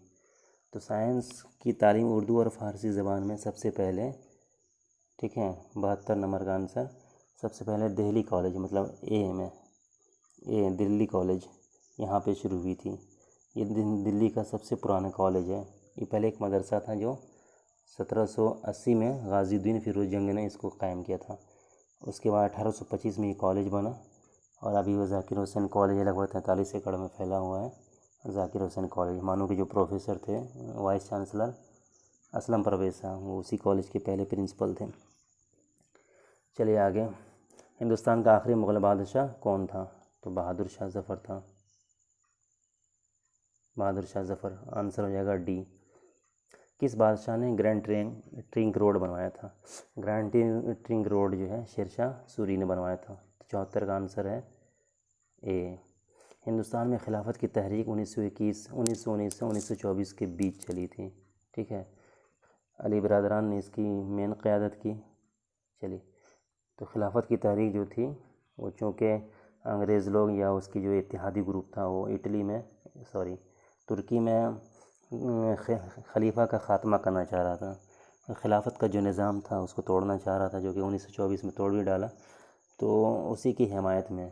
तो साइंस की तालीम उर्दू और फ़ारसी ज़बान में सबसे पहले, ठीक है, 72 नंबर का आंसर, सबसे पहले दिल्ली कॉलेज, मतलब ए में, ए दिल्ली कॉलेज, यहाँ पे शुरू हुई थी। ये दिल्ली का सबसे पुराना कॉलेज है। ये पहले एक मदरसा था जो 1780 में गाज़ीउद्दीन फ़िरोज़ जंग ने इसको कायम किया था। उसके बाद 1825 में ये कॉलेज बना, और अभी वो ज़ाकिर हुसैन कॉलेज लगभग 43 एकड़ में फैला हुआ है। ज़ाकिर हुसैन कॉलेज, मानो कि जो प्रोफेसर थे वाइस चांसलर असलम परवेज़ साहब, वो उसी कॉलेज के पहले प्रिंसिपल थे। चलिए आगे, हिंदुस्तान का आखिरी मुग़ल बादशाह कौन था? तो बहादुर शाह ज़फ़र था, बहादुर शाह ज़फ़र, आंसर हो जाएगा डी। किस बादशाह ने ग्रैंड ट्रिंक रोड बनवाया था? ग्रैंड ट्रिंक रोड जो है शेरशाह सूरी ने बनवाया था। 74 का आंसर है ए। हिंदुस्तान में खिलाफत की तहरीक 1921, 1919 से 1924 के बीच चली थी, ठीक है। अली बरदरान ने इसकी मेन क़यादत की। चलिए, तो खिलाफत की तहरीक जो थी वो चूँकि अंग्रेज़ लोग या उसकी जो इत्तेहादी ग्रुप था वो तुर्की में खलीफा का ख़ात्मा करना चाह रहा था। खिलाफत का जो निज़ाम था उसको तोड़ना चाह रहा था, जो कि 1924 में तोड़ भी डाला। तो उसी की हिमायत में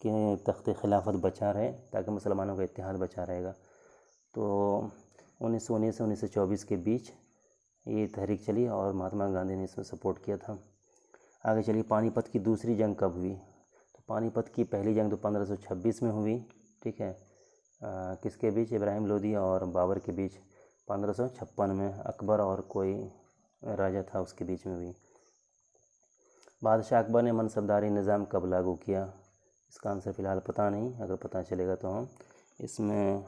कि तख्त खिलाफत बचा रहे, ताकि मुसलमानों का इत्तेहाद बचा रहेगा। तो 1919 से 1924 के बीच ये तहरीक चली और महात्मा गांधी ने इसमें सपोर्ट किया था। आगे चलिए, पानीपत की दूसरी जंग कब हुई? तो पानीपत की पहली जंग तो 1526 में हुई, ठीक है। किसके बीच? इब्राहिम लोदी और बाबर के बीच 1556 में, अकबर और कोई राजा था उसके बीच में हुई। बादशाह अकबर ने मनसबदारी निज़ाम कब लागू किया? इसका आंसर फ़िलहाल पता नहीं, अगर पता चलेगा तो हम इसमें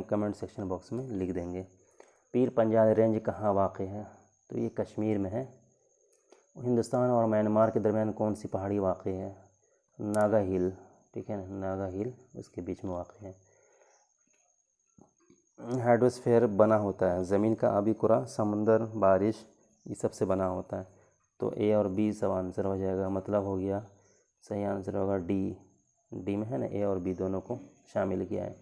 कमेंट सेक्शन बॉक्स में लिख देंगे। पीर पंजाल रेंज कहाँ वाक़ है? तो ये कश्मीर में है। हिंदुस्तान और म्यांमार के दरमियान कौन सी पहाड़ी वाक़ है? नागा हिल, ठीक है, नागा हिल उसके बीच में वाक़ है। हाइड्रोस्फीयर बना होता है ज़मीन का आबी कुरा, समंदर, बारिश, ये सब से बना होता है। तो ए और बी सब आंसर हो जाएगा, मतलब हो गया सही आंसर होगा डी। डी में है ना, ए और बी दोनों को शामिल किया है।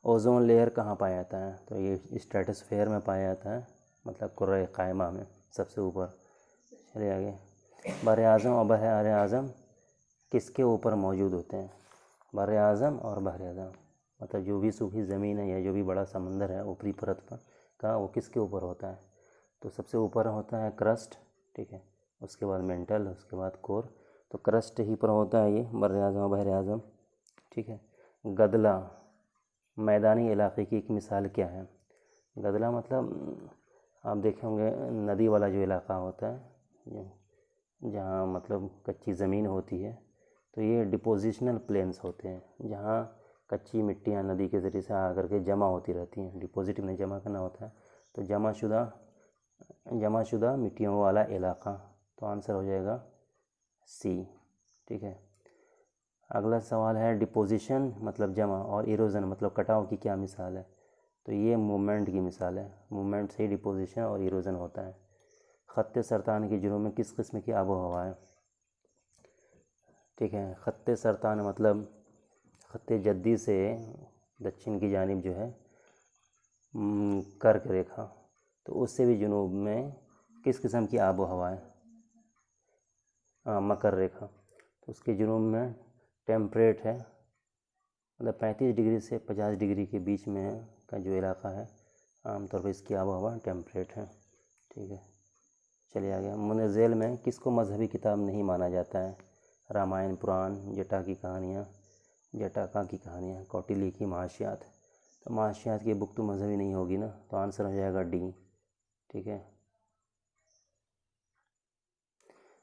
ओजोन लेयर कहाँ पाया जाता है? तो ये स्ट्रेटोस्फीयर में पाया जाता है, मतलब कुर्रे कायमा में सबसे ऊपर। चलिए आगे, बर आज़म और बहर आज़म किसके ऊपर मौजूद होते हैं? बर आज़म और बहर आज़म, मतलब जो भी सूखी ज़मीन है या जो भी बड़ा समंदर है ऊपरी परत पर का, वो किसके ऊपर होता है? तो सबसे ऊपर होता है क्रस्ट, ठीक है, उसके बाद मेंटल, उसके बाद कोर। तो क्रस्ट ही पर होता है ये बर आज़म बहर आज़म, ठीक है। गदला मैदानी इलाके की एक मिसाल क्या है? गदला मतलब आप देखे होंगे नदी वाला जो इलाका होता है, जहाँ मतलब कच्ची ज़मीन होती है, तो ये डिपोजिशनल प्लेन्स होते हैं, जहाँ कच्ची मिट्टियाँ नदी के ज़रिए से आकर के जमा होती रहती हैं। डिपॉजिट में जमा करना होता है, तो जमाशुदा मिट्टियों वाला इलाका। तो आंसर हो जाएगा सी, ठीक है। अगला सवाल है, डिपोजिशन मतलब जमा और इरोजन मतलब कटाव की क्या मिसाल है? तो ये मूवमेंट की मिसाल है, मूवमेंट से ही डिपोजिशन और इरोजन होता है। ख़त्ते सरतान की जुनूब में किस किस्म की आबो हवा है? ठीक है, ख़त्ते सरतान मतलब ख़त्ते जद्दी से दक्षिण की जानिब जो है कर्क रेखा, तो उससे भी जुनूब में किस किस्म की आबो हवा है? मकर रेखा, तो उसके जुनूब में टेम्परेट है, मतलब 35 डिग्री से 50 डिग्री के बीच में का जो इलाका है, आमतौर पर इसकी आबो हवा टेम्परेट है, ठीक है। चलिए आगे, मुनज़्ज़ल में किसको मजहबी किताब नहीं माना जाता है? रामायण, पुराण, जटाका की कहानियाँ, कौटिल्य की महाश्यात। तो माशियात की बुक तो मजहबी नहीं होगी ना, तो आंसर हो जाएगा डी। ठीक है।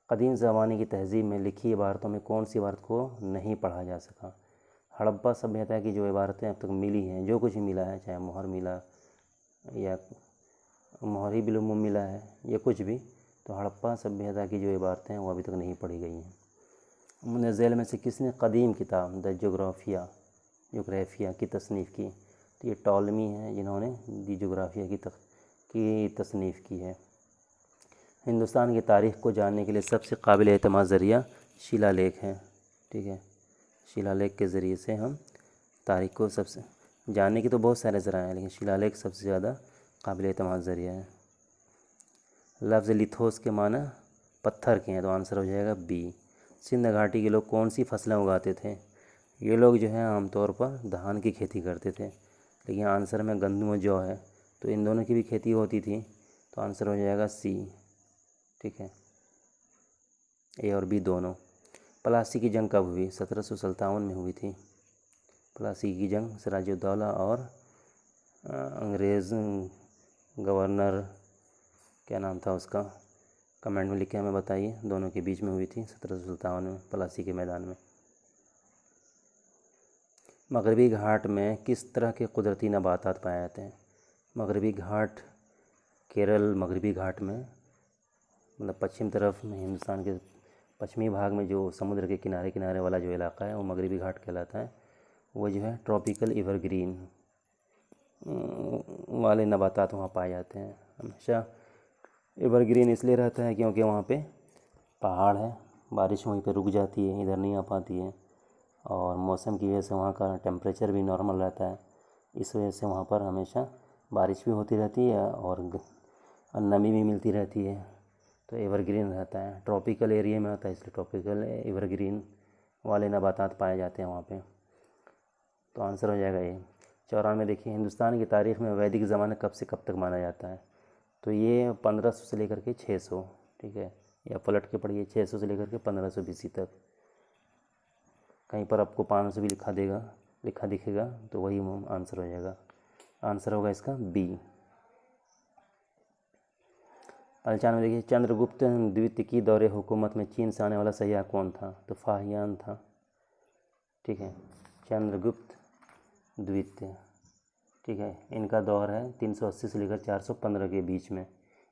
कदीम ज़माने की तहज़ीब में लिखी इबारतों में कौन सी इबारत को नहीं पढ़ा जा सका? हड़प्पा सभ्यता की जो इबारतें अब तक मिली हैं, जो कुछ मिला है, चाहे मोहर मिला या मोहर ही बिलुम मिला है या कुछ भी, तो हड़प्पा सभ्यता की जो इबारतें हैं वो अभी तक नहीं पढ़ी गई हैं। मुझे झेल में से किसने कदीम किताब द जोग्राफिया की तसनीफ़ की? तो ये टॉलमी हैं जिन्होंने दी जोग्राफिया की तसनीफ़ की है। हिंदुस्तान की तारीख़ को जानने के लिए सबसे काबिल एतमाद ज़रिया शिलालेख है। ठीक है। शिलालेख के ज़रिए से हम तारीख़ को सबसे जानने की तो बहुत सारे ज़राए हैं, लेकिन शिलालेख सबसे ज़्यादा काबिल एतमाद ज़रिया है। लफ्ज़ लिथोस के माना पत्थर के हैं, तो आंसर हो जाएगा बी। सिंध घाटी के लोग कौन सी फसलें उगाते थे? ये लोग जो है आमतौर पर धान की खेती करते थे, लेकिन आंसर में गंदम और जौ है, तो इन दोनों की भी खेती होती थी, तो आंसर हो जाएगा सी। ठीक है। ए और बी दोनों। प्लासी की जंग कब हुई? 1757 में हुई थी। प्लासी की जंग सिराजुद्दौला और अंग्रेज़ गवर्नर, क्या नाम था उसका, कमेंट में लिख के हमें बताइए, दोनों के बीच में हुई थी 1757 में प्लासी के मैदान में। मगरबी घाट में किस तरह के कुदरती नबातात पाए जाते हैं? मगरबी घाट, केरल मगरबी घाट में, मतलब पश्चिम तरफ में, हिंदुस्तान के पश्चिमी भाग में जो समुद्र के किनारे किनारे वाला जो इलाका है वो मगरबी घाट कहलाता है। वो जो है ट्रॉपिकल एवरग्रीन वाले नबातात वहाँ पाए जाते हैं। हमेशा एवरग्रीन इसलिए रहता है क्योंकि वहाँ पे पहाड़ है, बारिश वहीं पे रुक जाती है, इधर नहीं आ पाती है, और मौसम की वजह से वहाँ का टेम्परेचर भी नॉर्मल रहता है। इस वजह से वहाँ पर हमेशा बारिश भी होती रहती है और नमी भी मिलती रहती है, तो एवरग्रीन रहता है। ट्रॉपिकल एरिया में होता है, इसलिए ट्रॉपिकल एवरग्रीन वाले नबातात पाए जाते हैं वहाँ पे, तो आंसर हो जाएगा ये। 94 देखिए, हिंदुस्तान की तारीख़ में वैदिक ज़माना कब से कब तक माना जाता है? तो ये 1500 से लेकर के 600। ठीक है, या पलट के पढ़िए, 600 से लेकर के 1500 BC तक। कहीं पर आपको 500 भी लिखा दिखेगा, तो वही आंसर हो जाएगा। आंसर होगा इसका बी। 95 देखिए, चंद्रगुप्त द्वितीय की दौरे हुकूमत में चीन से आने वाला सयाह कौन था? तो फाहियान था। ठीक है, चंद्रगुप्त द्वितीय। ठीक है, इनका दौर है 380 से लेकर 415 के बीच में।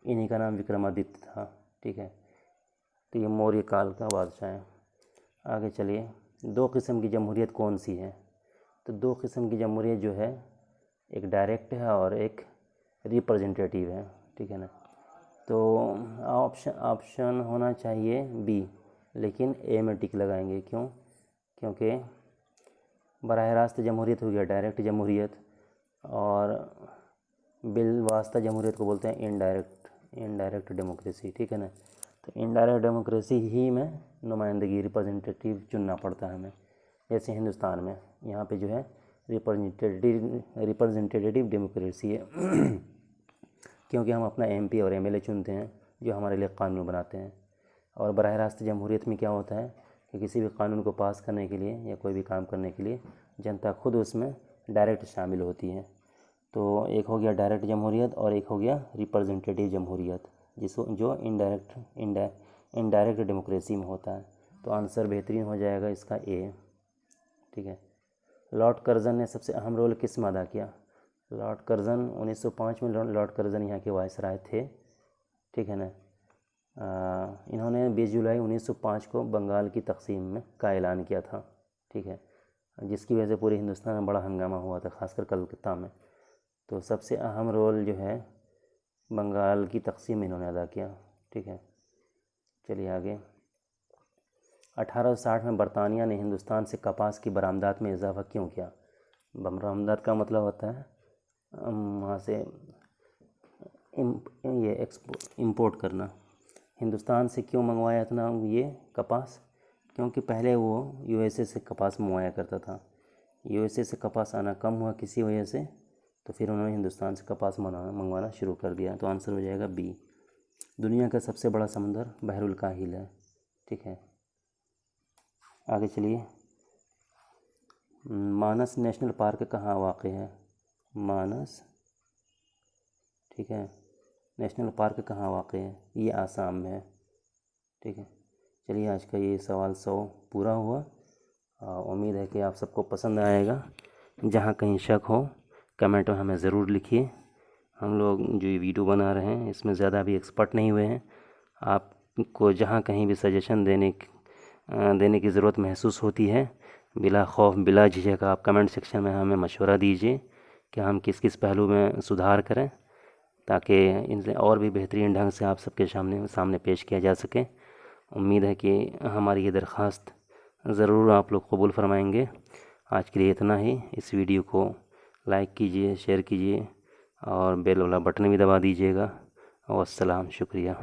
इन्हीं का नाम विक्रमादित्य था। ठीक है, तो ये मौर्य काल का बादशाह है। आगे चलिए, दो किस्म की जमहूरियत कौन सी है? तो दो किस्म की जमहूरियत जो है, एक डायरेक्ट है और एक रिप्रेजेंटेटिव है। ठीक है ना, तो ऑप्शन होना चाहिए बी, लेकिन ए में टिक लगाएंगे। क्यों? क्योंकि बराह रास्त जमहूरियत हो गया डायरेक्ट जमहूरियत, और बिल वास्ता जमहूरियत को बोलते हैं इनडायरेक्ट डेमोक्रेसी। ठीक है ना, तो इनडायरेक्ट डेमोक्रेसी ही में नुमाइंदगी, रिप्रेजेंटेटिव चुनना पड़ता है हमें। जैसे हिंदुस्तान में यहाँ पे जो है रिप्रेजेंटेटिव डेमोक्रेसी है क्योंकि हम अपना MP और MLA चुनते हैं जो हमारे लिए कानून बनाते हैं। और बराह रास्त जमहूरियत में क्या होता है कि किसी भी कानून को पास करने के लिए या कोई भी काम करने के लिए जनता खुद उसमें डायरेक्ट शामिल होती है। तो एक हो गया डायरेक्ट जमहूरियत और एक हो गया रिप्रेजेंटेटिव जमहूरियत, जो इनडायरेक्ट डेमोक्रेसी में होता है। तो आंसर बेहतरीन हो जाएगा इसका ए। ठीक है, लॉर्ड कर्जन ने सबसे अहम रोल किस में अदा किया? लॉर्ड कर्जन 1905 में लॉर्ड कर्जन यहाँ के वायसराय थे। ठीक है ना, इन्होंने 20 जुलाई 1905 को बंगाल की तकसीम का ऐलान किया था। ठीक है, जिसकी वजह से पूरे हिंदुस्तान में बड़ा हंगामा हुआ था, खासकर कलकत्ता में। तो सबसे अहम रोल जो है बंगाल की तकसीम में इन्होंने अदा किया। ठीक है, चलिए आगे। 1860 में बरतानिया ने हिंदुस्तान से कपास की बरामदात में इजाफा क्यों किया? बरामदात का मतलब होता है वहाँ से ये इम्पोर्ट करना। हिंदुस्तान से क्यों मंगवाया इतना ये कपास? क्योंकि पहले वो USA से कपास मंगवाया करता था। USA से कपास आना कम हुआ किसी वजह से, तो फिर उन्होंने हिंदुस्तान से कपास मंगवाना शुरू कर दिया। तो आंसर हो जाएगा बी। दुनिया का सबसे बड़ा समुंदर बहरुल काहिल है। ठीक है, आगे चलिए। मानस नेशनल पार्क कहाँ वाक़ है? मानस, ठीक है। नेशनल पार्क कहाँ वाक़ है? ये आसाम में है, ठीक है। चलिए आज का ये सवाल 100 पूरा हुआ। उम्मीद है कि आप सबको पसंद आएगा। जहाँ कहीं शक हो कमेंट में हमें ज़रूर लिखिए। हम लोग जो ये वीडियो बना रहे हैं इसमें ज़्यादा भी एक्सपर्ट नहीं हुए हैं। आपको जहाँ कहीं भी सजेशन देने की ज़रूरत महसूस होती है, बिला खौफ बिला झिझक आप कमेंट सेक्शन में हमें मशवरा दीजिए कि हम किस किस पहलू में सुधार करें, ताकि इनसे और भी बेहतरीन ढंग से आप सबके सामने पेश किया जा सके। उम्मीद है कि हमारी ये दरख्वास्त ज़रूर आप लोग कबूल फरमाएंगे। आज के लिए इतना ही। इस वीडियो को लाइक कीजिए, शेयर कीजिए और बेल वाला बटन भी दबा दीजिएगा। और अस्सलाम, शुक्रिया।